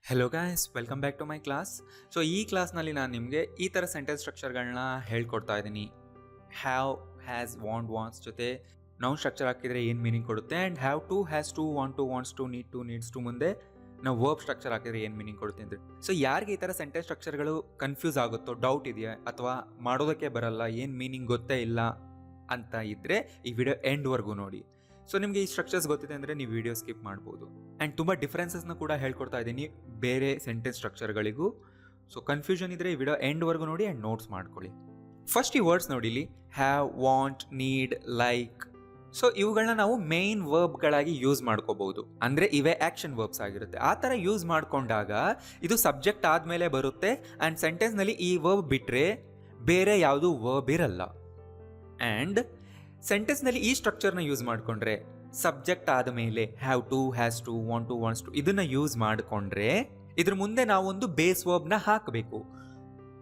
Hello guys, welcome back to my class. So ಈ ಕ್ಲಾಸ್ನಲ್ಲಿ ನಾನು ನಿಮಗೆ ಈ ಥರ ಸೆಂಟೆನ್ಸ್ ಸ್ಟ್ರಕ್ಚರ್ಗಳನ್ನ ಹೇಳ್ಕೊಡ್ತಾ ಇದ್ದೀನಿ. ಹ್ಯಾವ್, ಹ್ಯಾಸ್, ವಾಂಟ್ಸ್ ಜೊತೆ ನಾವು ಸ್ಟ್ರಕ್ಚರ್ ಹಾಕಿದರೆ ಏನು ಮೀನಿಂಗ್ ಕೊಡುತ್ತೆ, and have to, has to, want to, wants to, needs to ಮುಂದೆ ನಾವು ವರ್ಬ್ ಸ್ಟ್ರಕ್ಚರ್ ಹಾಕಿದರೆ ಏನು ಮೀನಿಂಗ್ ಕೊಡುತ್ತೆ ಅಂದರೆ. ಸೊ ಯಾರಿಗೆ ಈ ಥರ ಸೆಂಟೆನ್ಸ್ ಸ್ಟ್ರಕ್ಚರ್ಗಳು ಕನ್ಫ್ಯೂಸ್ ಆಗುತ್ತೋ, ಡೌಟ್ ಇದೆಯಾ ಅಥವಾ ಮಾಡೋದಕ್ಕೆ ಬರಲ್ಲ, ಏನು ಮೀನಿಂಗ್ ಗೊತ್ತೇ ಇಲ್ಲ ಅಂತ ಇದ್ದರೆ ಈ ವಿಡಿಯೋ ಎಂಡ್ವರೆಗೂ ನೋಡಿ. ಸೊ ನಿಮಗೆ ಈ ಸ್ಟ್ರಕ್ಚರ್ಸ್ ಗೊತ್ತಿದೆ ಅಂದರೆ ನೀವು ವಿಡಿಯೋ ಸ್ಕಿಪ್ ಮಾಡ್ಬೋದು. ಆ್ಯಂಡ್ ತುಂಬ ಡಿಫ್ರೆನ್ಸಸ್ನ ಕೂಡ ಹೇಳ್ಕೊಡ್ತಾ ಇದ್ದೀನಿ ಬೇರೆ ಸೆಂಟೆನ್ಸ್ ಸ್ಟ್ರಕ್ಚರ್ಗಳಿಗೂ. ಸೊ ಕನ್ಫ್ಯೂಷನ್ ಇದ್ದರೆ ಈ ವಿಡಿಯೋ ಎಂಡ್ವರೆಗೂ ನೋಡಿ ಆ್ಯಂಡ್ ನೋಟ್ಸ್ ಮಾಡ್ಕೊಳ್ಳಿ. ಫಸ್ಟ್ ಈ ವರ್ಡ್ಸ್ ನೋಡಿ ಇಲ್ಲಿ, have, want, need, like. So ಇವುಗಳನ್ನ ನಾವು ಮೇನ್ ವರ್ಬ್ಗಳಾಗಿ ಯೂಸ್ ಮಾಡ್ಕೋಬಹುದು. ಅಂದರೆ ಇವೇ ಆ್ಯಕ್ಷನ್ ವರ್ಬ್ಸ್ ಆಗಿರುತ್ತೆ. ಆ ಥರ ಯೂಸ್ ಮಾಡಿಕೊಂಡಾಗ ಇದು ಸಬ್ಜೆಕ್ಟ್ ಆದಮೇಲೆ ಬರುತ್ತೆ ಆ್ಯಂಡ್ ಸೆಂಟೆನ್ಸ್ನಲ್ಲಿ ಈ ವರ್ಬ್ ಬಿಟ್ಟರೆ ಬೇರೆ ಯಾವುದೂ ವರ್ಬ್ ಇರಲ್ಲ. ಆ್ಯಂಡ್ ಸೆಂಟೆನ್ಸ್ನಲ್ಲಿ ಈ ಸ್ಟ್ರಕ್ಚರ್ನ ಯೂಸ್ ಮಾಡಿಕೊಂಡ್ರೆ ಸಬ್ಜೆಕ್ಟ್ ಆದ ಮೇಲೆ have to, has to, want to, wants to ಇದನ್ನ ಯೂಸ್ ಮಾಡಿಕೊಂಡ್ರೆ ಇದ್ರ ಮುಂದೆ ನಾವೊಂದು ಬೇಸ್ ವರ್ಬ್ನ ಹಾಕಬೇಕು,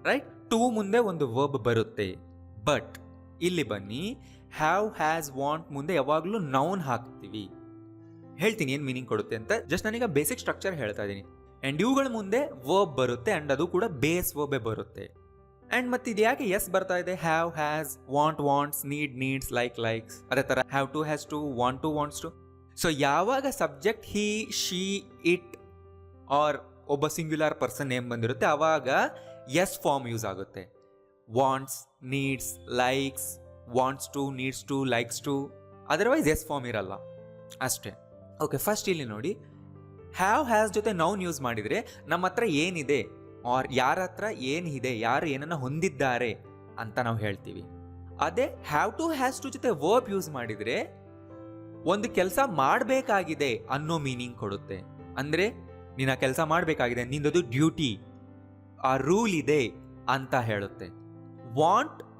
ರೈಟ್? ಟು ಮುಂದೆ ಒಂದು ವರ್ಬ್ ಬರುತ್ತೆ. ಬಟ್ ಇಲ್ಲಿ ಬನ್ನಿ, ಹ್ಯಾವ್, ಹ್ಯಾಸ್, ವಾಂಟ್ ಮುಂದೆ ಯಾವಾಗಲೂ ನೌನ್ ಹಾಕ್ತೀವಿ. ಹೇಳ್ತೀನಿ ಏನು ಮೀನಿಂಗ್ ಕೊಡುತ್ತೆ ಅಂತ. ಜಸ್ಟ್ ನಾನೀಗ ಬೇಸಿಕ್ ಸ್ಟ್ರಕ್ಚರ್ ಹೇಳ್ತಾ ಇದ್ದೀನಿ. ಆ್ಯಂಡ್ ಇವುಗಳ ಮುಂದೆ ವರ್ಬ್ ಬರುತ್ತೆ ಆ್ಯಂಡ್ ಅದು ಕೂಡ ಬೇಸ್ ವರ್ಬೇ ಬರುತ್ತೆ. ಆ್ಯಂಡ್ ಮತ್ತೆ ಇದು ಯಾಕೆ ಎಸ್ ಬರ್ತಾ ಇದೆ? Have, has, wants, needs, likes. ಅದೇ ಥರ have to, has to, wants to. So ಯಾವಾಗ subject he, she, it or ಒಬ್ಬ ಸಿಂಗ್ಯುಲರ್ ಪರ್ಸನ್ ನೇಮ್ ಬಂದಿರುತ್ತೆ ಆವಾಗ ಎಸ್ ಫಾರ್ಮ್ ಯೂಸ್ ಆಗುತ್ತೆ. Wants, needs, likes, wants to, needs to, likes to. Otherwise S form ಇರಲ್ಲ ಅಷ್ಟೇ. Okay, first ಇಲ್ಲಿ ನೋಡಿ, have, has ಜೊತೆ ನೌನ್ ಯೂಸ್ ಮಾಡಿದರೆ ನಮ್ಮ ಹತ್ರ ಏನಿದೆ ಆರ್ ಯಾರ ಹತ್ರ ಏನಿದೆ, ಯಾರು ಏನನ್ನ ಹೊಂದಿದ್ದಾರೆ ಅಂತ ನಾವು ಹೇಳ್ತೀವಿ. ಅದೇ ಹ್ಯಾವ್ ಟು, ಹ್ಯಾಸ್ ಟು ಜೊತೆ ವರ್ಬ್ ಯೂಸ್ ಮಾಡಿದರೆ ಒಂದು ಕೆಲಸ ಮಾಡಬೇಕಾಗಿದೆ ಅನ್ನೋ ಮೀನಿಂಗ್ ಕೊಡುತ್ತೆ. ಅಂದರೆ ನೀನು ಆ ಕೆಲಸ ಮಾಡಬೇಕಾಗಿದೆ, ನಿಂದದು ಡ್ಯೂಟಿ, ಆ ರೂಲ್ ಇದೆ ಅಂತ ಹೇಳುತ್ತೆ.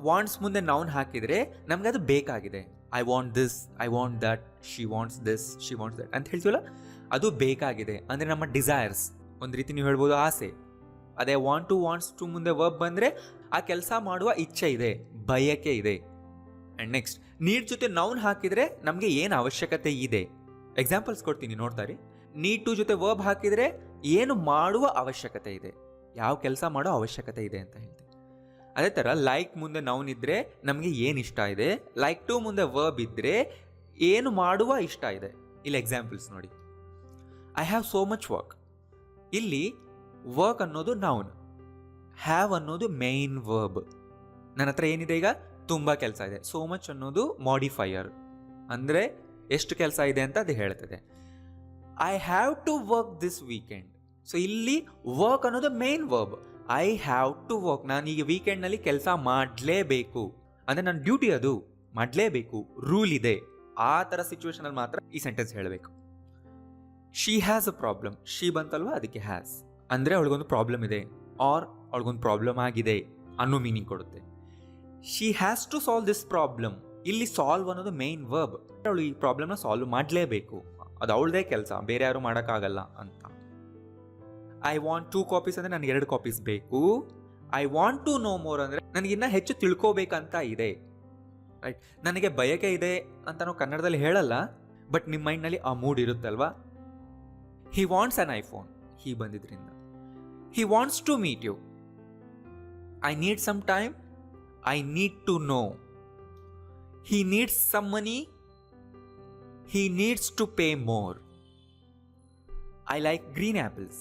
ವಾಂಟ್ಸ್ ಮುಂದೆ ನೌನ್ ಹಾಕಿದರೆ ನಮ್ಗೆ ಅದು ಬೇಕಾಗಿದೆ. I want this, I want that, she wants this, she wants that ಅಂತ ಹೇಳ್ತೀವಲ್ಲ, ಅದು ಬೇಕಾಗಿದೆ. ಅಂದರೆ ನಮ್ಮ ಡಿಸೈರ್ಸ್, ಒಂದು ರೀತಿ ನೀವು ಹೇಳ್ಬೋದು ಆಸೆ. ಅದೇ ವಾಂಟ್ಸ್ ಟು ಮುಂದೆ ವರ್ಬ್ ಬಂದರೆ ಆ ಕೆಲಸ ಮಾಡುವ ಇಚ್ಛೆ ಇದೆ, ಬಯಕೆ ಇದೆ. ಆ್ಯಂಡ್ ನೆಕ್ಸ್ಟ್ ನೀಡ್ ಜೊತೆ ನೌನ್ ಹಾಕಿದರೆ ನಮಗೆ ಏನು ಅವಶ್ಯಕತೆ ಇದೆ. ಎಕ್ಸಾಂಪಲ್ಸ್ ಕೊಡ್ತೀನಿ, ನೋಡ್ತಾರೆ. ನೀಡ್ ಟು ಜೊತೆ ವರ್ಬ್ ಹಾಕಿದರೆ ಏನು ಮಾಡುವ ಅವಶ್ಯಕತೆ ಇದೆ, ಯಾವ ಕೆಲಸ ಮಾಡೋ ಅವಶ್ಯಕತೆ ಇದೆ ಅಂತ ಹೇಳ್ತೀವಿ. ಅದೇ ಥರ ಲೈಕ್ ಮುಂದೆ ನೌನ್ ಇದ್ದರೆ ನಮಗೆ ಏನು ಇಷ್ಟ ಇದೆ, ಲೈಕ್ ಟು ಮುಂದೆ ವರ್ಬ್ ಇದ್ದರೆ ಏನು ಮಾಡುವ ಇಷ್ಟ ಇದೆ. ಇಲ್ಲಿ ಎಕ್ಸಾಂಪಲ್ಸ್ ನೋಡಿ, I have so much work. ಇಲ್ಲಿ ವರ್ಕ್ ಅನ್ನೋದು ನೌನ್, ಹ್ಯಾವ್ ಅನ್ನೋದು ಮೇನ್ ವರ್ಬ್. ನನ್ನ ಹತ್ರ ಏನಿದೆ ಈಗ, ತುಂಬ ಕೆಲಸ ಇದೆ. ಸೋ ಮಚ್ ಅನ್ನೋದು ಮಾಡಿಫೈಯರ್, ಅಂದರೆ ಎಷ್ಟು ಕೆಲಸ ಇದೆ ಅಂತ ಅದು ಹೇಳ್ತದೆ. I have to work this weekend. So ಇಲ್ಲಿ ವರ್ಕ್ ಅನ್ನೋದು main verb. I have to work, ನಾನು ಈಗ ವೀಕೆಂಡ್ನಲ್ಲಿ ಕೆಲಸ ಮಾಡಲೇಬೇಕು, ಅಂದರೆ ನನ್ನ ಡ್ಯೂಟಿ, ಅದು ಮಾಡಲೇಬೇಕು, ರೂಲ್ ಇದೆ. ಆ ಥರ ಸಿಚುವೇಶನಲ್ಲಿ ಮಾತ್ರ ಈ ಸೆಂಟೆನ್ಸ್ ಹೇಳಬೇಕು. She has a problem, she ಬಂತಲ್ವಾ, ಅದಕ್ಕೆ ಹ್ಯಾಸ್ ಅಂದರೆ ಅವಳಿಗೊಂದು ಪ್ರಾಬ್ಲಮ್ ಇದೆ ಆರ್ ಅವಳಿಗೊಂದು ಪ್ರಾಬ್ಲಮ್ ಆಗಿದೆ ಅನ್ನೋ ಮೀನಿಂಗ್ ಕೊಡುತ್ತೆ. She has to solve this problem. ಇಲ್ಲಿ ಸಾಲ್ವ್ ಅನ್ನೋದು ಮೇನ್ ವರ್ಬ್. ಅವಳು ಈ ಪ್ರಾಬ್ಲಮ್ನ ಸಾಲ್ವ್ ಮಾಡಲೇಬೇಕು, ಅದು ಅವಳದೇ ಕೆಲಸ, ಬೇರೆ ಯಾರು ಮಾಡೋಕ್ಕಾಗಲ್ಲ ಅಂತ. ಐ ವಾಂಟ್ 2 ಕಾಪೀಸ್ ಅಂದರೆ ನನಗೆ 2 ಕಾಪೀಸ್ ಬೇಕು. I want to know more ಅಂದರೆ ನನಗಿನ್ನ ಹೆಚ್ಚು ತಿಳ್ಕೋಬೇಕಂತ ಇದೆ, ರೈಟ್? ನನಗೆ ಬಯಕೆ ಇದೆ ಅಂತ ನಾವು ಕನ್ನಡದಲ್ಲಿ ಹೇಳಲ್ಲ, ಬಟ್ ನಿಮ್ಮ ಮೈಂಡ್ನಲ್ಲಿ ಆ ಮೂಡ್ ಇರುತ್ತಲ್ವಾ. He wants an iPhone, he ಬಂದಿದ್ರಿಂದ. He wants to meet you. I need some time, I need to know. He needs some money, he needs to pay more. I like green apples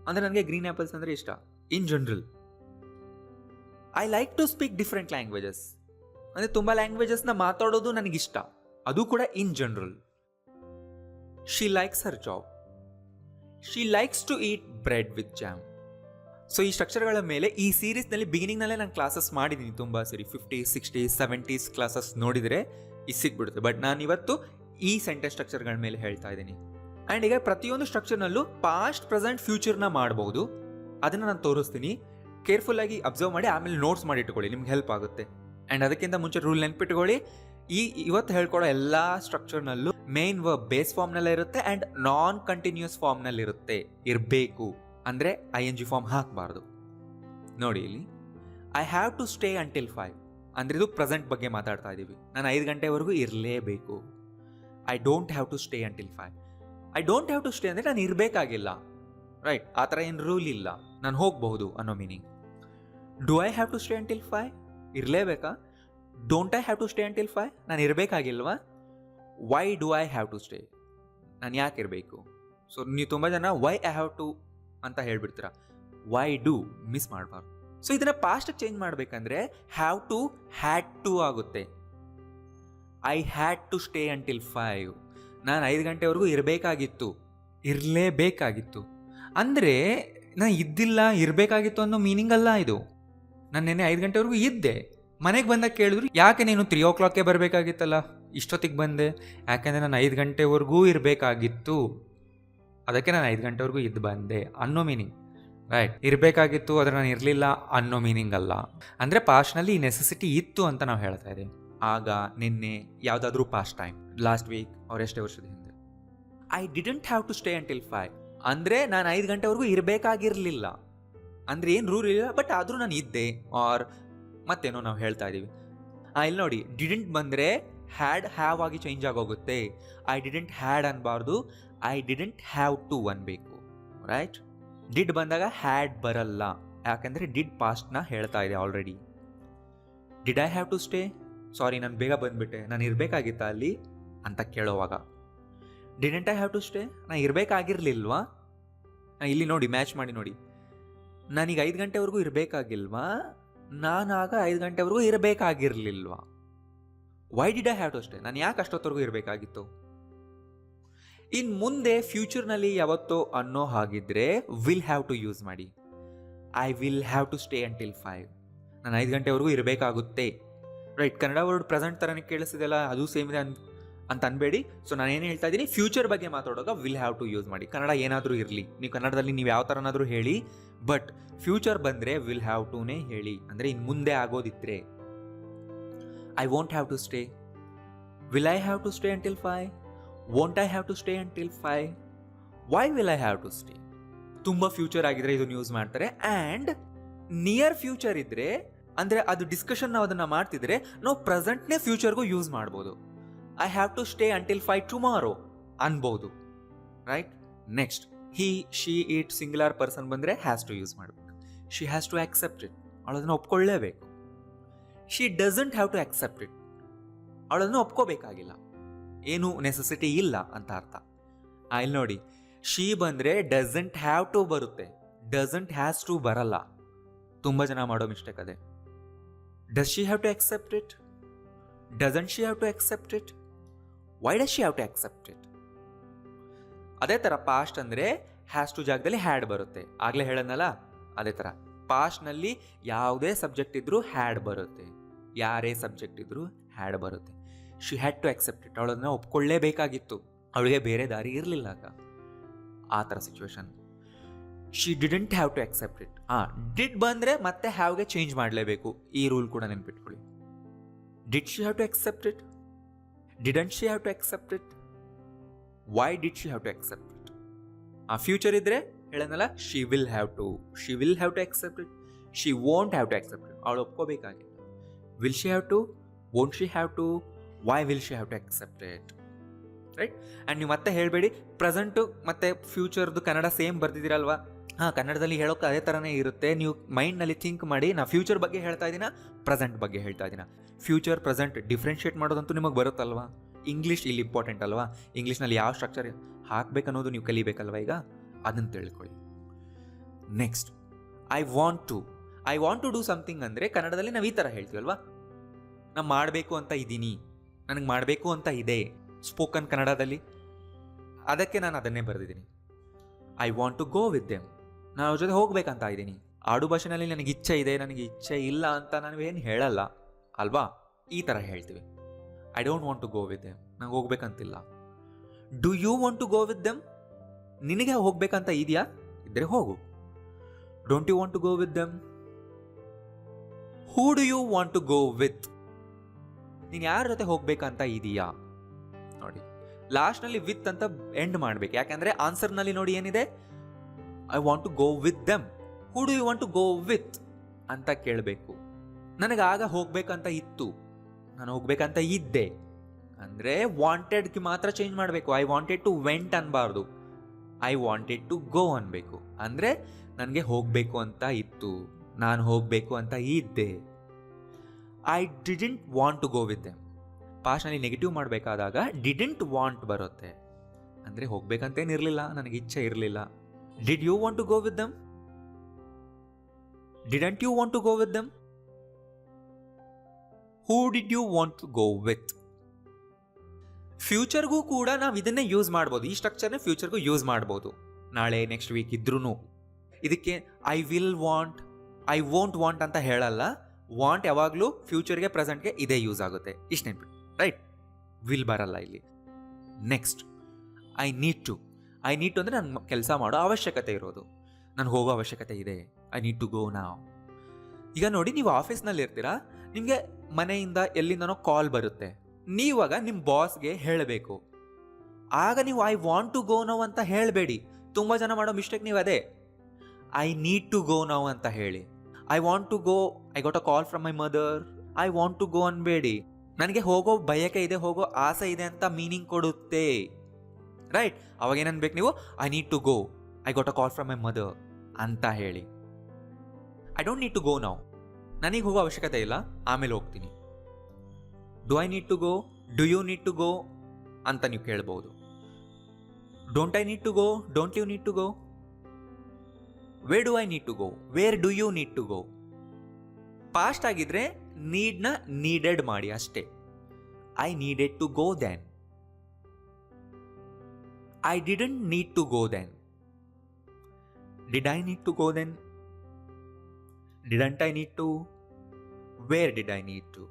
ಅಂದರೆ ನನಗೆ green apples ಅಂದರೆ ಇಷ್ಟ in general. I like to speak different languages ಅಂದರೆ ತುಂಬ ಲ್ಯಾಂಗ್ವೇಜಸ್ನ ಮಾತಾಡೋದು ನನಗಿಷ್ಟ, ಅದು ಕೂಡ in general. She likes her job. She likes to eat bread with jam. So ಈ ಸ್ಟ್ರಕ್ಚರ್ಗಳ ಮೇಲೆ ಈ ಸೀರೀಸ್ನಲ್ಲಿ ಬಿಗಿನಿಂಗ್ನಲ್ಲೇ ನಾನು ಕ್ಲಾಸಸ್ ಮಾಡಿದ್ದೀನಿ ತುಂಬ ಸರಿ. 50, 60, 70s ಕ್ಲಾಸಸ್ ನೋಡಿದರೆ ಇದು ಸಿಕ್ಬಿಡುತ್ತೆ. ಬಟ್ ನಾನು ಇವತ್ತು ಈ ಸೆಂಟೆನ್ಸ್ ಸ್ಟ್ರಕ್ಚರ್ಗಳ ಮೇಲೆ ಹೇಳ್ತಾ ಇದ್ದೀನಿ. ಆ್ಯಂಡ್ ಈಗ ಪ್ರತಿಯೊಂದು ಸ್ಟ್ರಕ್ಚರ್ನಲ್ಲೂ ಪಾಸ್ಟ್, ಪ್ರೆಸೆಂಟ್, ಫ್ಯೂಚರ್ನ ಮಾಡ್ಬೋದು. ಅದನ್ನು ನಾನು ತೋರಿಸ್ತೀನಿ. ಕೇರ್ಫುಲ್ಲಾಗಿ ಅಬ್ಸರ್ವ್ ಮಾಡಿ ಆಮೇಲೆ ನೋಟ್ಸ್ ಮಾಡಿ ಇಟ್ಕೊಳ್ಳಿ, ನಿಮ್ಗೆ ಹೆಲ್ಪ್ ಆಗುತ್ತೆ. ಆ್ಯಂಡ್ ಅದಕ್ಕಿಂತ ಮುಂಚೆ ರೂಲ್ ನೆನ್ಪಿಟ್ಕೊಳ್ಳಿ, ಇವತ್ತು ಹೇಳ್ಕೊಡೋ ಎಲ್ಲ ಸ್ಟ್ರಕ್ಚರ್ನಲ್ಲೂ ಮೇನ್ ವರ್ಬ್ ಬೇಸ್ ಫಾರ್ಮ್ನಲ್ಲೇ ಇರುತ್ತೆ ಆ್ಯಂಡ್ ನಾನ್ ಕಂಟಿನ್ಯೂಸ್ ಫಾರ್ಮ್ನಲ್ಲಿ ಇರಬೇಕು. ಅಂದರೆ ING ಫಾರ್ಮ್ ಹಾಕಬಾರ್ದು. ನೋಡಿ ಇಲ್ಲಿ, I have to stay until 5 ಅಂದರೆ ಇದು ಪ್ರೆಸೆಂಟ್ ಬಗ್ಗೆ ಮಾತಾಡ್ತಾ ಇದ್ದೀವಿ. ನಾನು 5 ಗಂಟೆವರೆಗೂ ಇರಲೇಬೇಕು. I don't have to stay until 5. I don't have to stay ಅಂದರೆ ನಾನು ಇರಬೇಕಾಗಿಲ್ಲ, ರೈಟ್. ಆ ಥರ ಏನು ರೂಲ್ ಇಲ್ಲ, ನಾನು ಹೋಗಬಹುದು ಅನ್ನೋ meaning. Do I have to stay until 5? ಇರಲೇಬೇಕಾ? Don't I have to stay until 5? ನಾನು ಇರಬೇಕಾಗಿಲ್ವಾ? Why do I have to stay? ನಾನು ಯಾಕೆ ಇರಬೇಕು? ಸೊ ನೀವು ತುಂಬ ಜನ ವೈ ಐ ಹ್ಯಾವ್ ಟು ಅಂತ ಹೇಳ್ಬಿಡ್ತೀರ. ವೈ ಡು ಮಿಸ್ ಮಾಡಬಾರ್ದು. ಸೊ ಇದನ್ನು ಪಾಸ್ಟಿಗೆ ಚೇಂಜ್ ಮಾಡಬೇಕಂದ್ರೆ ಹ್ಯಾವ್ ಟು ಹ್ಯಾಡ್ ಟು ಆಗುತ್ತೆ. I had to stay until 5. ನಾನು 5 ಗಂಟೆವರೆಗೂ ಇರಬೇಕಾಗಿತ್ತು, ಇರಲೇಬೇಕಾಗಿತ್ತು. ಅಂದರೆ ನಾನು ಇದ್ದಿಲ್ಲ, ಇರಬೇಕಾಗಿತ್ತು ಅನ್ನೋ ಮೀನಿಂಗ್ ಅಲ್ಲ ಇದು. ನಾನು ನೆನ್ನೆ 5 ಗಂಟೆವರೆಗೂ ಇದ್ದೆ. ಮನೆಗೆ ಬಂದಾಗ ಕೇಳಿದ್ರು, ಯಾಕೆ ನೀನು 3 o'clockಗೆ ಬರಬೇಕಾಗಿತ್ತಲ್ಲ, ಇಷ್ಟೊತ್ತಿಗೆ ಬಂದೆ? ಯಾಕೆಂದರೆ ನಾನು 5 ಗಂಟೆವರೆಗೂ ಇರಬೇಕಾಗಿತ್ತು, ಅದಕ್ಕೆ ನಾನು 5 ಗಂಟೆವರೆಗೂ ಇದ್ದು ಬಂದೆ ಅನ್ನೋ ಮೀನಿಂಗ್. ರೈಟ್. ಇರಬೇಕಾಗಿತ್ತು ಆದರೆ ನಾನು ಇರಲಿಲ್ಲ ಅನ್ನೋ ಮೀನಿಂಗ್ ಅಲ್ಲ. ಅಂದರೆ ಪಾಸ್ಟ್ನಲ್ಲಿ ಈ ನೆಸೆಸಿಟಿ ಇತ್ತು ಅಂತ ನಾವು ಹೇಳ್ತಾ ಇದ್ದೀವಿ. ಆಗ, ನಿನ್ನೆ, ಯಾವುದಾದ್ರೂ ಪಾಸ್ಟ್ ಟೈಮ್, ಲಾಸ್ಟ್ ವೀಕ್, ಅವರೆಷ್ಟೇ ವರ್ಷದ ಹಿಂದೆ. I didn't have to stay until 5 ಅಂದರೆ ನಾನು 5 ಗಂಟೆವರೆಗೂ ಇರಬೇಕಾಗಿರಲಿಲ್ಲ. ಅಂದರೆ ಏನು ರೂಲ್ ಇಲ್ಲ, ಬಟ್ ಆದರೂ ನಾನು ಇದ್ದೆ. ಆರ್ ಮತ್ತೇನೋ ನಾವು ಹೇಳ್ತಾ ಇದ್ದೀವಿ. ಇಲ್ಲಿ ನೋಡಿ, ಡಿಡೆಂಟ್ ಬಂದರೆ ಹ್ಯಾಡ್ ಹ್ಯಾವ್ ಆಗಿ ಚೇಂಜ್ ಆಗೋಗುತ್ತೆ. ಐ ಡಿಡೆಂಟ್ ಹ್ಯಾಡ್ ಅನ್ಬಾರ್ದು, ಐ ಡಿಡೆಂಟ್ ಹ್ಯಾವ್ ಟು ಅನ್ಬೇಕು. ರೈಟ್. ಡಿಡ್ ಬಂದಾಗ ಹ್ಯಾಡ್ ಬರಲ್ಲ, ಯಾಕೆಂದರೆ ಡಿಡ್ ಪಾಸ್ಟ್ನ ಹೇಳ್ತಾ ಇದೆ already. Did I have to stay? Sorry, ನಾನು ಬೇಗ ಬಂದುಬಿಟ್ಟೆ, ನಾನು ಇರಬೇಕಾಗಿತ್ತಾ ಅಲ್ಲಿ ಅಂತ ಕೇಳೋವಾಗ. Didn't I have to stay? ನಾನು ಇರಬೇಕಾಗಿರ್ಲಿಲ್ವಾ? ಇಲ್ಲಿ ನೋಡಿ, ಮ್ಯಾಚ್ ಮಾಡಿ ನೋಡಿ. ನಾನೀಗ 5 ಗಂಟೆವರೆಗೂ ಇರಬೇಕಾಗಿಲ್ವಾ? ನಾನಾಗ 5 ಗಂಟೆವರೆಗೂ ಇರಬೇಕಾಗಿರ್ಲಿಲ್ವಾ? Why did I have to stay? ನಾನು ಯಾಕೆ ಅಷ್ಟೊತ್ತವರೆಗೂ ಇರಬೇಕಾಗಿತ್ತು? ಇನ್ನು ಮುಂದೆ ಫ್ಯೂಚರ್ನಲ್ಲಿ ಯಾವತ್ತೋ ಅನ್ನೋ ಹಾಗಿದ್ರೆ ವಿಲ್ ಹ್ಯಾವ್ ಟು ಯೂಸ್ ಮಾಡಿ. I will have to stay until 5. ನಾನು 5 ಗಂಟೆವರೆಗೂ ಇರಬೇಕಾಗುತ್ತೆ. ರೈಟ್. ಕನ್ನಡ ವರ್ಡ್ ಪ್ರೆಸೆಂಟ್ ಥರನೇ ಕೇಳಿಸಿದೆಲ್ಲ, ಅದು ಸೇಮ್ ಇದೆ ಅಂತ ಅನ್ಬೇಡಿ. ಸೊ ನಾನು ಏನು ಹೇಳ್ತಾ ಇದ್ದೀನಿ, ಫ್ಯೂಚರ್ ಬಗ್ಗೆ ಮಾತಾಡುವಾಗ ವಿಲ್ ಹ್ಯಾವ್ ಟು ಯೂಸ್ ಮಾಡಿ. ಕನ್ನಡ ಏನಾದರೂ ಇರಲಿ, ನೀವು ಕನ್ನಡದಲ್ಲಿ ನೀವು ಯಾವ ಥರನಾದರೂ ಹೇಳಿ, ಬಟ್ ಫ್ಯೂಚರ್ ಬಂದರೆ ವಿಲ್ ಹ್ಯಾವ್ ಟುನೇ ಹೇಳಿ. ಅಂದರೆ ಇನ್ನು ಮುಂದೆ ಆಗೋದಿದ್ರೆ. I won't have to stay. Will I have to stay until 5? Won't I have to stay until 5? Why will I have to stay? ತುಂಬ ಫ್ಯೂಚರ್ ಆಗಿದ್ರೆ ಇದನ್ನು ಯೂಸ್ ಮಾಡ್ತಾರೆ. ಆ್ಯಂಡ್ ನಿಯರ್ ಫ್ಯೂಚರ್ ಇದ್ದರೆ, ಅಂದರೆ ಅದು ಡಿಸ್ಕಷನ್ ನಾವು ಅದನ್ನು ಮಾಡ್ತಿದ್ರೆ, ನಾವು ಪ್ರೆಸೆಂಟ್ನೇ ಫ್ಯೂಚರ್ಗೂ ಯೂಸ್ ಮಾಡ್ಬೋದು. I have to stay until 5 tomorrow ಅನ್ಬೋದು. Right. Next, he, she, it, singular person ಬಂದರೆ ಹ್ಯಾಸ್ ಟು ಯೂಸ್ ಮಾಡಬೇಕು. She has to accept it, ಅವಳದನ್ನು ಒಪ್ಕೊಳ್ಳೇಬೇಕು. She doesn't have to accept it, ಅವಳದನ್ನು ಒಪ್ಕೋಬೇಕಾಗಿಲ್ಲ, ಏನು ನೆಸೆಸಿಟಿ ಇಲ್ಲ ಅಂತ ಅರ್ಥ. ಇಲ್ಲಿ ನೋಡಿ, ಶಿ ಬಂದರೆ ಡಸಂಟ್ ಹ್ಯಾವ್ ಟು ಬರುತ್ತೆ, ಡಸಂಟ್ ಹ್ಯಾಸ್ ಟು ಬರಲ್ಲ. ತುಂಬ ಜನ ಮಾಡೋ ಮಿಸ್ಟೇಕ್ ಅದೇ. Does she have to accept it? Doesn't she have to accept it? Why does she have to accept it? ಅದೇ ಥರ ಪಾಸ್ಟ್ ಅಂದರೆ ಹ್ಯಾಸ್ ಟು ಜಾಗದಲ್ಲಿ ಹ್ಯಾಡ್ ಬರುತ್ತೆ. ಆಗಲೇ ಹೇಳೋದಲ್ಲ, ಅದೇ ಥರ ಪಾಸ್ಟ್ನಲ್ಲಿ ಯಾವುದೇ ಸಬ್ಜೆಕ್ಟ್ ಇದ್ದರೂ ಹ್ಯಾಡ್ ಬರುತ್ತೆ, ಯಾರೇ ಸಬ್ಜೆಕ್ಟ್ ಇದ್ದರೂ ಹ್ಯಾಡ್ ಬರುತ್ತೆ. She had to accept it, ಅವಳನ್ನ ಒಪ್ಕೊಳ್ಳೇಬೇಕಾಗಿತ್ತು, ಅವಳಿಗೆ ಬೇರೆ ದಾರಿ ಇರಲಿಲ್ಲ ಆಗ. ಆ ಥರ situation. She didn't have to accept it. Did ಬಂದರೆ ಮತ್ತೆ ಹ್ಯಾವ್ಗೆ ಚೇಂಜ್ ಮಾಡಲೇಬೇಕು. ಈ ರೂಲ್ ಕೂಡ ನೆನ್ಪಿಟ್ಕೊಳ್ಳಿ. Did she have to accept it? Didn't she have to accept it? Why did she have to accept it? Future ಇದ್ದರೆ ಹೇಳೋದಲ್ಲ, she will have to, she will have to accept it. She won't have to accept it, ಅವಳು ಒಪ್ಕೋಬೇಕಾಗಿಲ್ಲ. Will she have to? Won't she have to? Why will she have to accept it? Right. And ನೀವು ಮತ್ತೆ ಹೇಳಬೇಡಿ present ಮತ್ತು ಫ್ಯೂಚರ್ದು Kannada same ಬರ್ತಿದ್ದೀರಲ್ವಾ? ಕನ್ನಡದಲ್ಲಿ ಹೇಳೋಕೆ ಅದೇ ಥರನೇ ಇರುತ್ತೆ. ನೀವು ಮೈಂಡ್ನಲ್ಲಿ ಥಿಂಕ್ ಮಾಡಿ, ನಾ ಫ್ಯೂಚರ್ ಬಗ್ಗೆ ಹೇಳ್ತಾ ಇದ್ದೀನ, ಪ್ರೆಸೆಂಟ್ ಬಗ್ಗೆ ಹೇಳ್ತಾ ಇದ್ದೀನ. ಫ್ಯೂಚರ್ ಪ್ರೆಸೆಂಟ್ ಡಿಫ್ರೆನ್ಷಿಯೇಟ್ ಮಾಡೋದಂತೂ ನಿಮಗೆ ಬರುತ್ತಲ್ವಾ? ಇಂಗ್ಲೀಷ್ ಇಲ್ಲಿ ಇಂಪಾರ್ಟೆಂಟ್ ಅಲ್ವಾ? ಇಂಗ್ಲೀಷ್ನಲ್ಲಿ ಯಾವ ಸ್ಟ್ರಕ್ಚರ್ ಹಾಕಬೇಕನ್ನೋದು ನೀವು ಕಲಿಬೇಕಲ್ವ? ಈಗ ಅದನ್ನು ತಿಳ್ಕೊಳ್ಳಿ. Next, I want to do something ಅಂದರೆ ಕನ್ನಡದಲ್ಲಿ ನಾವು ಈ ಥರ ಹೇಳ್ತೀವಲ್ವಾ? ನಾನು ಮಾಡಬೇಕು ಅಂತ ಇದ್ದೀನಿ, ನನಗೆ ಮಾಡಬೇಕು ಅಂತ ಇದೆ. ಸ್ಪೋಕನ್ ಕನ್ನಡದಲ್ಲಿ ಅದಕ್ಕೆ ನಾನು ಅದನ್ನೇ ಬರೆದಿದ್ದೀನಿ. I want to go with them, ನಾನು ಅವ್ರ ಜೊತೆ ಹೋಗ್ಬೇಕಂತ ಇದ್ದೀನಿ. ಆಡು ಭಾಷೆನಲ್ಲಿ ನನಗೆ ಇಚ್ಛೆ ಇದೆ, ನನಗೆ ಇಚ್ಛೆ ಇಲ್ಲ ಅಂತ ನಾವೇನು ಹೇಳಲ್ಲ ಅಲ್ವಾ? ಈ ಥರ ಹೇಳ್ತೀವಿ. I don't want to go with them, ನಂಗೆ ಹೋಗ್ಬೇಕಂತಿಲ್ಲ. Do you want to go with them? ನಿನಗೆ ಹೋಗ್ಬೇಕಂತ ಇದೆಯಾ? ಇದ್ದರೆ ಹೋಗು. Don't you want to go with them? Who do you want to go with? ನೀನು ಯಾರ ಜೊತೆ ಹೋಗ್ಬೇಕಂತ ಇದೆಯಾ? ನೋಡಿ, ಲಾಸ್ಟ್ನಲ್ಲಿ ವಿತ್ ಅಂತ ಎಂಡ್ ಮಾಡ್ಬೇಕು. ಯಾಕೆಂದರೆ ಆನ್ಸರ್ನಲ್ಲಿ ನೋಡಿ ಏನಿದೆ, I want to go with them. Who do you want to go with ಅಂತ ಕೇಳಬೇಕು. ನನಗೆ ಆಗ ಹೋಗ್ಬೇಕಂತ ಇತ್ತು, ನಾನು ಹೋಗ್ಬೇಕಂತ ಇದ್ದೆ ಅಂದರೆ ವಾಂಟೆಡ್ಗೆ ಮಾತ್ರ ಚೇಂಜ್ ಮಾಡಬೇಕು. ಐ ವಾಂಟೆಡ್ ಟು ವೆಂಟ್ ಅನ್ಬಾರ್ದು. ಐ ವಾಂಟೆಡ್ ಟು ಗೋ ಅನ್ಬೇಕು. ಅಂದರೆ ನನಗೆ ಹೋಗಬೇಕು ಅಂತ ಇತ್ತು, ನಾನು ಹೋಗಬೇಕು ಅಂತ ಇದ್ದೆ. I didn't want to go with them. ಪಾಸ್ಟ್ನಲ್ಲಿ ನೆಗೆಟಿವ್ ಮಾಡಬೇಕಾದಾಗ ಡಿಡೆಂಟ್ ವಾಂಟ್ ಬರುತ್ತೆ. ಅಂದರೆ ಹೋಗ್ಬೇಕಂತೇನಿರಲಿಲ್ಲ, ನನಗೆ ಇಚ್ಛೆ ಇರಲಿಲ್ಲ. Did you want to go with them? Didn't you want to go with them? Who did you want to go with? ಫ್ಯೂಚರ್ಗೂ ಕೂಡ ನಾವು ಇದನ್ನೇ ಯೂಸ್ ಮಾಡ್ಬೋದು. ಈ ಸ್ಟ್ರಕ್ಚರ್ನೇ ಫ್ಯೂಚರ್ಗೂ ಯೂಸ್ ಮಾಡ್ಬೋದು. ನಾಳೆ ನೆಕ್ಸ್ಟ್ ವೀಕ್ ಇದ್ರೂ ಇದಕ್ಕೆ I will want, I won't want ಅಂತ ಹೇಳಲ್ಲ. ವಾಂಟ್ ಯಾವಾಗಲೂ ಫ್ಯೂಚರ್ಗೆ ಪ್ರೆಸೆಂಟ್ಗೆ ಇದೇ ಯೂಸ್ ಆಗುತ್ತೆ. ಇಷ್ಟು ನೆನ್ಪಿಟ್ಟು, ರೈಟ್? ವಿಲ್ ಬರಲ್ಲ ಇಲ್ಲಿ. Next I need to. I need to ಅಂದರೆ ನನ್ನ ಕೆಲಸ ಮಾಡೋ ಅವಶ್ಯಕತೆ ಇರೋದು, ನಾನು ಹೋಗೋ ಅವಶ್ಯಕತೆ ಇದೆ. ಐ ನೀಡ್ ಟು ಗೋ ನಾವ್. ಈಗ ನೋಡಿ, ನೀವು ಆಫೀಸ್ನಲ್ಲಿ ಇರ್ತೀರಾ, ನಿಮಗೆ ಮನೆಯಿಂದ ಎಲ್ಲಿಂದನೋ ಕಾಲ್ ಬರುತ್ತೆ. ನೀವಾಗ ನಿಮ್ಮ ಬಾಸ್ಗೆ ಹೇಳಬೇಕು. ಆಗ ನೀವು I want to go now ಅಂತ ಹೇಳಬೇಡಿ. ತುಂಬ ಜನ ಮಾಡೋ ಮಿಸ್ಟೇಕ್ ನೀವು ಅದೇ. I need to go now ಅಂತ ಹೇಳಿ. I want to go, I got a call from my mother, I want to go ಅನ್ಬೇಡಿ. ನನಗೆ ಹೋಗೋ ಬಯಕೆ ಇದೆ, ಹೋಗೋ ಆಸೆ ಇದೆ ಅಂತ ಮೀನಿಂಗ್ ಕೊಡುತ್ತೆ, ರೈಟ್? ಅವಾಗ ಏನನ್ಬೇಕು ನೀವು? I need to go, I got a call from my mother ಅಂತ ಹೇಳಿ. I don't need to go now, ನನಗೆ ಹೋಗೋ ಅವಶ್ಯಕತೆ ಇಲ್ಲ, ಆಮೇಲೆ ಹೋಗ್ತೀನಿ. Do I need to go, do you need to go ಅಂತ ನೀವು ಕೇಳ್ಬೋದು. Don't I need to go, don't you need to go? Where do I need to go, where do you need to go? Past ಆಗಿದ್ರೆ ನೀಡ್ನ needed ಮಾಡಿ ಅಷ್ಟೇ. I needed to go then, I didn't need to go then. Did I need to go then? Didn't I need to? Where did I need to?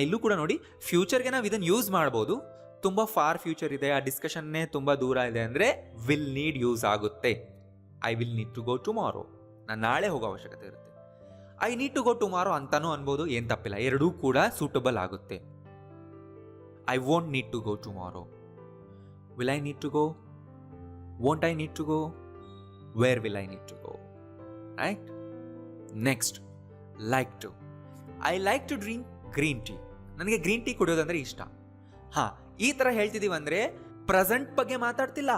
ಇಲ್ಲೂ ಕೂಡ ನೋಡಿ, ಫ್ಯೂಚರ್ಗೆ ನಾವು ಇದನ್ನು use ಮಾಡ್ಬೋದು. ತುಂಬ ಫಾರ್ ಫ್ಯೂಚರ್ ಇದೆ, ಆ ಡಿಸ್ಕಷನ್ನೇ ತುಂಬ ದೂರ ಇದೆ ಅಂದರೆ ವಿಲ್ ನೀಡ್ ಯೂಸ್ ಆಗುತ್ತೆ. I will need to go tomorrow, ನಾನು ನಾಳೆ ಹೋಗೋ ಅವಶ್ಯಕತೆ ಇರುತ್ತೆ. I need to go tomorrow ಅಂತಾನೂ ಅನ್ಬೋದು, ಏನು ತಪ್ಪಿಲ್ಲ, ಎರಡೂ ಕೂಡ ಸೂಟಬಲ್ ಆಗುತ್ತೆ. I won't need to go tomorrow. Will I need to go? Won't I need to go? Where will I need to go? Right? Next, like to. I like to drink green tea. ನನಗೆ green tea ಕುಡಿಯೋದಂದ್ರೆ ಇಷ್ಟ. ಹಾಂ, ಈ ಥರ ಹೇಳ್ತಿದ್ದೀವಿ ಅಂದರೆ present ಬಗ್ಗೆ ಮಾತಾಡ್ತಿಲ್ಲ.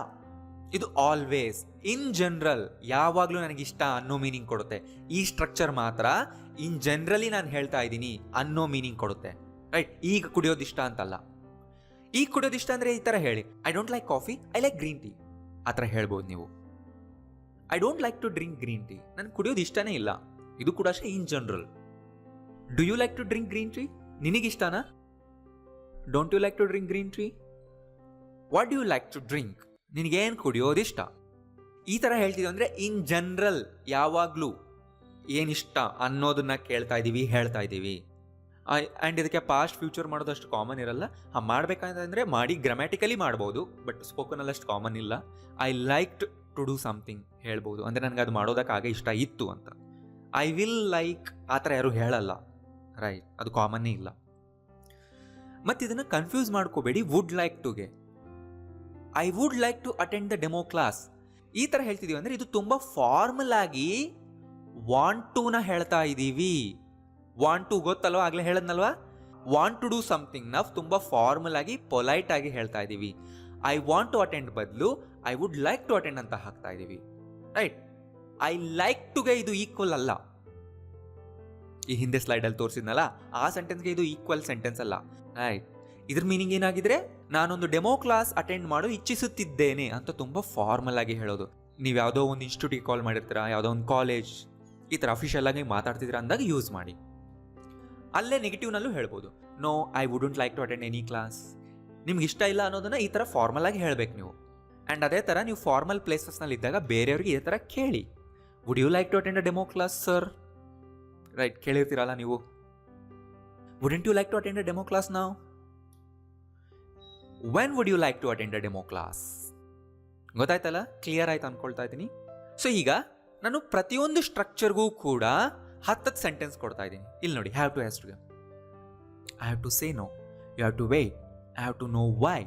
ಇದು ಆಲ್ವೇಸ್, ಇನ್ ಜನರಲ್, ಯಾವಾಗಲೂ ನನಗಿಷ್ಟ ಅನ್ನೋ ಮೀನಿಂಗ್ ಕೊಡುತ್ತೆ. ಈ ಸ್ಟ್ರಕ್ಚರ್ ಮಾತ್ರ ಇನ್ ಜನರಲಿ ನಾನು ಹೇಳ್ತಾ ಇದ್ದೀನಿ ಅನ್ನೋ ಮೀನಿಂಗ್ ಕೊಡುತ್ತೆ, ರೈಟ್? ಈಗ ಕುಡಿಯೋದಿಷ್ಟ ಅಂತಲ್ಲ. ಈಗ ಕುಡಿಯೋದಿಷ್ಟ ಅಂದರೆ ಈ ಥರ ಹೇಳಿ, I don't like coffee, I like green tea. ಆ ಥರ ಹೇಳ್ಬೋದು ನೀವು. I don't like to drink green tea, ನನಗೆ ಕುಡಿಯೋದು ಇಷ್ಟನೇ ಇಲ್ಲ. ಇದು ಕೂಡ ಅಷ್ಟೇ, in general. Do you like to drink green tea? ನಿನಗಿಷ್ಟನಾ? Don't you like to drink green tea? What do you like to drink? ನಿನಗೇನು ಕುಡಿಯೋದಿಷ್ಟ? ಈ ಥರ ಹೇಳ್ತಿದ್ದೀವಿ ಅಂದರೆ ಇನ್ ಜನರಲ್ ಯಾವಾಗಲೂ ಏನಿಷ್ಟ ಅನ್ನೋದನ್ನ ಕೇಳ್ತಾ ಇದ್ದೀವಿ, ಹೇಳ್ತಾ ಇದ್ದೀವಿ. ಆ್ಯಂಡ್ ಇದಕ್ಕೆ ಪಾಸ್ಟ್ ಫ್ಯೂಚರ್ ಮಾಡೋದಷ್ಟು ಕಾಮನ್ ಇರಲ್ಲ. ಮಾಡಬೇಕಂತಂದರೆ ಮಾಡಿ, ಗ್ರಾಮ್ಯಾಟಿಕಲಿ ಮಾಡ್ಬೋದು, ಬಟ್ ಸ್ಪೋಕನಲ್ಲಿ ಅಷ್ಟು ಕಾಮನ್ ಇಲ್ಲ. I like to do something ಹೇಳ್ಬೋದು, ಅಂದರೆ ನನಗೆ ಅದು ಮಾಡೋದಕ್ಕಾಗ ಇಷ್ಟ ಇತ್ತು ಅಂತ. ಐ ವಿಲ್ ಲೈಕ್ ಆ ಥರ ಯಾರು ಹೇಳಲ್ಲ, ರೈಟ್? ಅದು ಕಾಮನ್ನೇ ಇಲ್ಲ. ಮತ್ತು ಇದನ್ನು ಕನ್ಫ್ಯೂಸ್ ಮಾಡ್ಕೋಬೇಡಿ ವುಡ್ ಲೈಕ್ ಟುಗೆ. I would like to attend the demo class. ಈ ಥರ ಹೇಳ್ತಿದ್ದೀವಿ ಅಂದರೆ ಇದು ತುಂಬ ಫಾರ್ಮಲ್ ಆಗಿ ವಾಂಟ್ ಟುನ ಹೇಳ್ತಾ ಇದ್ದೀವಿ. ವಾಂಟ್ ಟು ಗೊತ್ತಲ್ವ, ಆಗಲೇ ಹೇಳದ್ನಲ್ವ? ವಾಂಟ್ ಟು ಡೂ ಸಮಥಿಂಗ್ ನಾವು ತುಂಬ ಫಾರ್ಮಲ್ ಆಗಿ, ಪೊಲೈಟ್ ಆಗಿ ಹೇಳ್ತಾ ಇದ್ದೀವಿ. ಐ ವಾಂಟ್ ಟು ಅಟೆಂಡ್ ಬದಲು I would like to attend ಅಂತ ಹಾಕ್ತಾ ಇದ್ದೀವಿ, ರೈಟ್? ಐ ಲೈಕ್ ಟುಗೆ ಇದು ಈಕ್ವಲ್ ಅಲ್ಲ. ಈ ಹಿಂದೆ ಸ್ಲೈಡಲ್ಲಿ ತೋರಿಸಿದ್ನಲ್ಲ, ಆ ಸೆಂಟೆನ್ಸ್ಗೆ ಇದು ಈಕ್ವಲ್ ಸೆಂಟೆನ್ಸ್ ಅಲ್ಲ, ರೈಟ್? ಇದ್ರ ಮೀನಿಂಗ್ ಏನಾಗಿದ್ರೆ, ನಾನೊಂದು ಡೆಮೋ ಕ್ಲಾಸ್ ಅಟೆಂಡ್ ಮಾಡಲು ಇಚ್ಛಿಸುತ್ತಿದ್ದೇನೆ ಅಂತ ತುಂಬ ಫಾರ್ಮಲ್ ಆಗಿ ಹೇಳೋದು. ನೀವು ಯಾವುದೋ ಒಂದು ಇನ್ಸ್ಟಿಟ್ಯೂಟಿಗೆ ಕಾಲ್ ಮಾಡಿರ್ತೀರಾ, ಯಾವುದೋ ಒಂದು ಕಾಲೇಜ್, ಈ ಥರ ಅಫಿಷಿಯಲ್ ಆಗಿ ಮಾತಾಡ್ತಿದ್ದೀರಾ ಅಂದಾಗ ಯೂಸ್ ಮಾಡಿ. ಅಲ್ಲೇ ನೆಗೆಟಿವ್ನಲ್ಲೂ ಹೇಳ್ಬೋದು, no I wouldn't like to attend any class. ನಿಮ್ಗೆ ಇಷ್ಟ ಇಲ್ಲ ಅನ್ನೋದನ್ನ ಈ ಥರ ಫಾರ್ಮಲ್ ಆಗಿ ಹೇಳಬೇಕು ನೀವು. ಆ್ಯಂಡ್ ಅದೇ ಥರ ನೀವು ಫಾರ್ಮಲ್ ಪ್ಲೇಸಸ್ನಲ್ಲಿ ಇದ್ದಾಗ ಬೇರೆಯವ್ರಿಗೆ ಇದೇ ಥರ ಕೇಳಿ, would you like to attend a demo class sir? Right, ಕೇಳಿರ್ತೀರಲ್ಲ ನೀವು. Wouldn't you like to attend a demo class now? When would you like to attend a demo class? ಗೊತ್ತಾಯ್ತಲ್ಲ? ಕ್ಲಿಯರ್ ಆಯ್ತು ಅನ್ಕೊಳ್ತಾ ಇದ್ದೀನಿ. ಸೊ ಈಗ ನಾನು ಪ್ರತಿಯೊಂದು ಸ್ಟ್ರಕ್ಚರ್ಗೂ ಕೂಡ 10 ಸೆಂಟೆನ್ಸ್ ಕೊಡ್ತಾ ಇದ್ದೀನಿ. ಇಲ್ಲಿ ನೋಡಿ, have to, has to. I have to say no, you have to wait, I have to know why,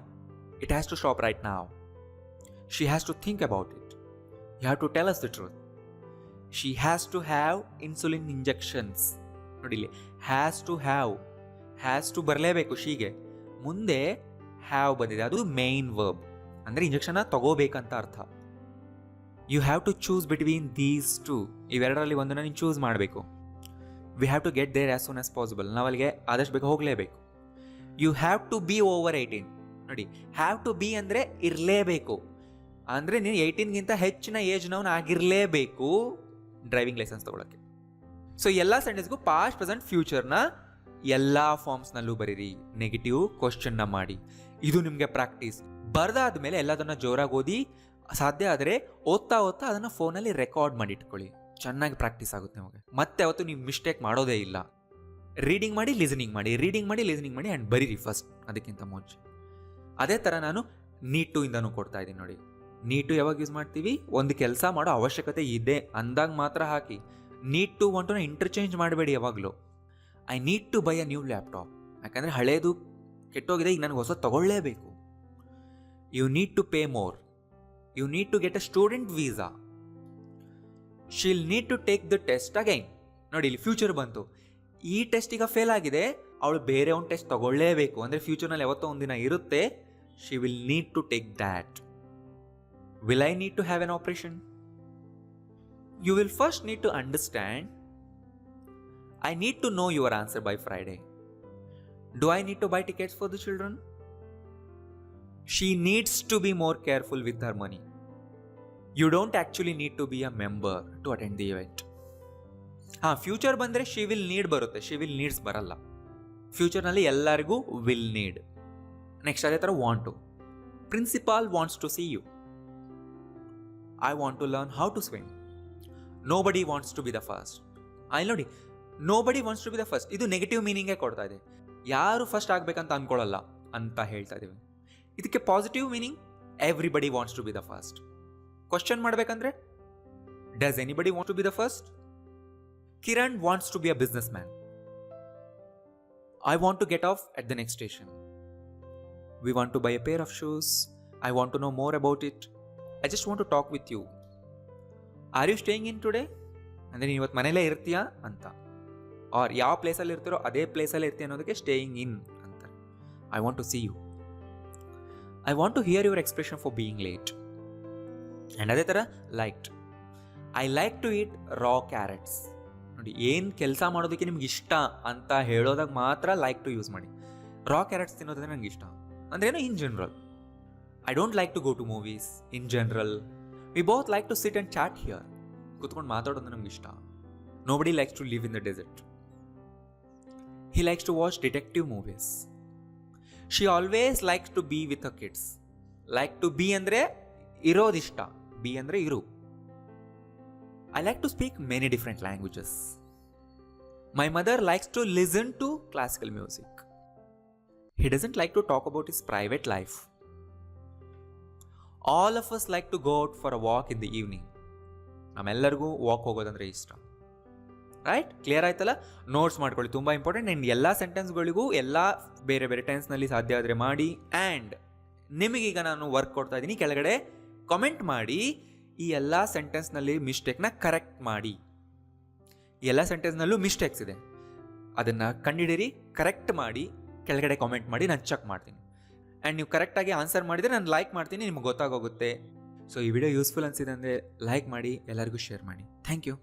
it has to stop right now, she has to think about it, you have to tell us the truth, she has to have insulin injections. ನೋಡಿ ಇಲ್ಲಿ, has to ಬರಲೇಬೇಕು ಶೀಗೆ, ಮುಂದೆ have ಬಂದಿದೆ, ಅದು main verb, ಅಂದರೆ ಇಂಜೆಕ್ಷನ್ನ ತಗೋಬೇಕಂತ ಅರ್ಥ. You have to choose between these two. ಇವೆರಡರಲ್ಲಿ ಒಂದನ್ನು ನೀನು ಚೂಸ್ ಮಾಡಬೇಕು. We have to get there as soon as possible. ನಾವು ಅಲ್ಲಿಗೆ ಆದಷ್ಟು ಬೇಗ ಹೋಗಲೇಬೇಕು. You have to be over 18. ನೋಡಿ, ಹ್ಯಾವ್ ಟು ಬಿ ಅಂದರೆ ಇರಲೇಬೇಕು. ಅಂದರೆ ನೀನು 18ಗಿಂತ ಹೆಚ್ಚಿನ ಏಜ್ನವನು ಆಗಿರಲೇಬೇಕು ಡ್ರೈವಿಂಗ್ ಲೈಸೆನ್ಸ್ ತೊಗೊಳಕ್ಕೆ. ಸೊ ಎಲ್ಲ ಸೆಂಟೆನ್ಸ್ಗೂ ಪಾಸ್ಟ್, ಪ್ರೆಸೆಂಟ್, ಫ್ಯೂಚರ್ನ ಎಲ್ಲ ಫಾರ್ಮ್ಸ್ನಲ್ಲೂ ಬರೀರಿ. ನೆಗೆಟಿವ್ ಕ್ವಶನ್ನ ಮಾಡಿ. ಇದು ನಿಮಗೆ ಪ್ರಾಕ್ಟೀಸ್. ಬರೆದಾದ ಮೇಲೆ ಎಲ್ಲದನ್ನು ಜೋರಾಗಿ ಓದಿ, ಸಾಧ್ಯ ಆದರೆ ಓದ್ತಾ ಅದನ್ನು ಫೋನಲ್ಲಿ ರೆಕಾರ್ಡ್ ಮಾಡಿ ಇಟ್ಕೊಳ್ಳಿ. ಚೆನ್ನಾಗಿ ಪ್ರಾಕ್ಟೀಸ್ ಆಗುತ್ತೆ ನಿಮಗೆ. ಮತ್ತೆ ಅವತ್ತು ನೀವು ಮಿಸ್ಟೇಕ್ ಮಾಡೋದೇ ಇಲ್ಲ. ರೀಡಿಂಗ್ ಮಾಡಿ, ಲಿಸನಿಂಗ್ ಮಾಡಿ, ರೀಡಿಂಗ್ ಮಾಡಿ, ಲಿಸನಿಂಗ್ ಮಾಡಿ ಆ್ಯಂಡ್ ಬರೀರಿ ಫಸ್ಟ್ ಅದಕ್ಕಿಂತ ಮುಂಚೆ. ಅದೇ ಥರ ನಾನು ನೀಟ್ ಟು ಇಂದನೂ ಕೊಡ್ತಾ ಇದ್ದೀನಿ ನೋಡಿ. ನೀಟು ಯಾವಾಗ ಯೂಸ್ ಮಾಡ್ತೀವಿ? ಒಂದು ಕೆಲಸ ಮಾಡೋ ಅವಶ್ಯಕತೆ ಇದೆ ಅಂದಾಗ ಮಾತ್ರ ಹಾಕಿ. ನೀಡ್ ಟು ವಾಂಟುನ ಇಂಟರ್ಚೇಂಜ್ ಮಾಡಬೇಡಿ ಯಾವಾಗಲೂ. I need to buy a new laptop. ಯಾಕಂದರೆ ಹಳೇದು ಕೆಟ್ಟೋಗಿದೆ, ಈಗ ನನಗೆ ಹೊಸ ತಗೊಳ್ಳೇಬೇಕು. You need to pay more. You need to get a student visa. She'll need to take the test again. ನೋಡಿ, ಇಲ್ಲಿ ಫ್ಯೂಚರ್ ಬಂತು. ಈ ಟೆಸ್ಟ್ ಈಗ ಫೇಲ್ ಆಗಿದೆ, ಅವಳು ಬೇರೆ ಒಂದು ಟೆಸ್ಟ್ ತಗೊಳ್ಳೇಬೇಕು. ಅಂದರೆ ಫ್ಯೂಚರ್ನಲ್ಲಿ ಯಾವತ್ತೋ ಒಂದಿನ ಇರುತ್ತೆ. She will need to take that. Will I need to have an operation? You will first need to understand. I need to know your answer by Friday. Do I need to buy tickets for the children? She needs to be more careful with her money. You don't actually need to be a member to attend the event. Future ಬಂದರೆ she will need ಬರುತ್ತೆ, she will needs ಬರಲ್ಲ. ಫ್ಯೂಚರ್ನಲ್ಲಿ ಎಲ್ಲರಿಗೂ will need. Next ಅದೇ ಥರ want to. Principal wants to see you. I want to learn how to swim. Nobody wants to be the first. ನೋಡಿ, nobody wants to be the first. ಇದು negative ಮೀನಿಂಗೇ ಕೊಡ್ತಾ ಇದೆ. ಯಾರು ಫಸ್ಟ್ ಆಗಬೇಕಂತ ಅಂದ್ಕೊಳ್ಳಲ್ಲ ಅಂತ ಹೇಳ್ತಾ ಇದ್ದೀವಿ. ಇದಕ್ಕೆ positive meaning, everybody wants to be the first. Question ಮಾಡಬೇಕಂದ್ರೆ, does anybody want to be the first? Kiran wants to be a businessman. I want to get off at the next station. We want to buy a pair of shoes. I want to know more about it. I just want to talk with you. Are you staying in today? ಅಂದರೆ ನೀನು ಇವತ್ತು ಮನೇಲೇ ಇರ್ತೀಯಾ ಅಂತ. R ಯಾವ ಪ್ಲೇಸಲ್ಲಿ ಇರ್ತೀರೋ ಅದೇ ಪ್ಲೇಸಲ್ಲಿ ಇರ್ತೀಯ ಅನ್ನೋದಕ್ಕೆ ಸ್ಟೇಯಿಂಗ್ ಇನ್ ಅಂತ. I want to see you. I want to hear your expression for being late. And ಅದೇ ಥರ liked. I like to eat raw carrots. ನೋಡಿ, ಏನು ಕೆಲಸ ಮಾಡೋದಕ್ಕೆ ನಿಮ್ಗೆ ಇಷ್ಟ ಅಂತ ಹೇಳೋದಾಗ ಮಾತ್ರ ಲೈಕ್ ಟು ಯೂಸ್ ಮಾಡಿ. ರಾ ಕ್ಯಾರೆಟ್ಸ್ ತಿನ್ನೋದಂದ್ರೆ ನನಗೆ ಇಷ್ಟ ಅಂದ್ರೇನು in general. I don't like to go to movies in general. We both like to sit and chat here. ಕುತ್ಕೊಂಡು ಮಾತಾಡೋದು ನಮ್ಗೆ ಇಷ್ಟ. Nobody likes to live in the desert. He likes to watch detective movies. She always likes to be with her kids. Like to be ಅಂದರೆ ಇರೋದಿಷ್ಟ, be ಅಂದರೆ ಇರು. I like to speak many different languages. My mother likes to listen to classical music. He doesn't like to talk about his private life. All of us like to go out for a walk in the evening. ನಮ್ಮೆಲ್ಲರಿಗೂ walk ಹೋಗೋದಂದರೆ ಇಷ್ಟ. Right? Clear ಆಯ್ತಲ್ಲ? Notes ಮಾಡ್ಕೊಳ್ಳಿ, ತುಂಬ important. And ಎಲ್ಲ ಸೆಂಟೆನ್ಸ್ಗಳಿಗೂ ಎಲ್ಲ ಬೇರೆ ಬೇರೆ ಟೆನ್ಸ್ನಲ್ಲಿ ಸಾಧ್ಯ ಆದರೆ ಮಾಡಿ. ಆ್ಯಂಡ್ ನಿಮಗೀಗ ನಾನು ವರ್ಕ್ ಕೊಡ್ತಾ ಇದ್ದೀನಿ, ಕೆಳಗಡೆ ಕಾಮೆಂಟ್ ಮಾಡಿ ಈ ಎಲ್ಲ ಸೆಂಟೆನ್ಸ್ನಲ್ಲಿ ಮಿಸ್ಟೇಕ್ನ ಕರೆಕ್ಟ್ ಮಾಡಿ. ಎಲ್ಲ ಸೆಂಟೆನ್ಸ್ನಲ್ಲೂ ಮಿಸ್ಟೇಕ್ಸ್ ಇದೆ, ಅದನ್ನು ಕಂಡುಹಿಡಿಯಿರಿ, ಕರೆಕ್ಟ್ ಮಾಡಿ, ಕೆಳಗಡೆ ಕಾಮೆಂಟ್ ಮಾಡಿ, ನಾನು ಚೆಕ್ ಮಾಡ್ತೀನಿ. ಆ್ಯಂಡ್ ನೀವು ಕರೆಕ್ಟಾಗಿ ಆನ್ಸರ್ ಮಾಡಿದರೆ ನಾನು ಲೈಕ್ ಮಾಡ್ತೀನಿ, ನಿಮ್ಗೆ ಗೊತ್ತಾಗೋಗುತ್ತೆ. ಸೊ ಈ ವಿಡಿಯೋ ಯೂಸ್ಫುಲ್ ಅನಿಸಿದೆ ಅಂದರೆ ಲೈಕ್ ಮಾಡಿ, ಎಲ್ಲರಿಗೂ ಶೇರ್ ಮಾಡಿ. Thank you.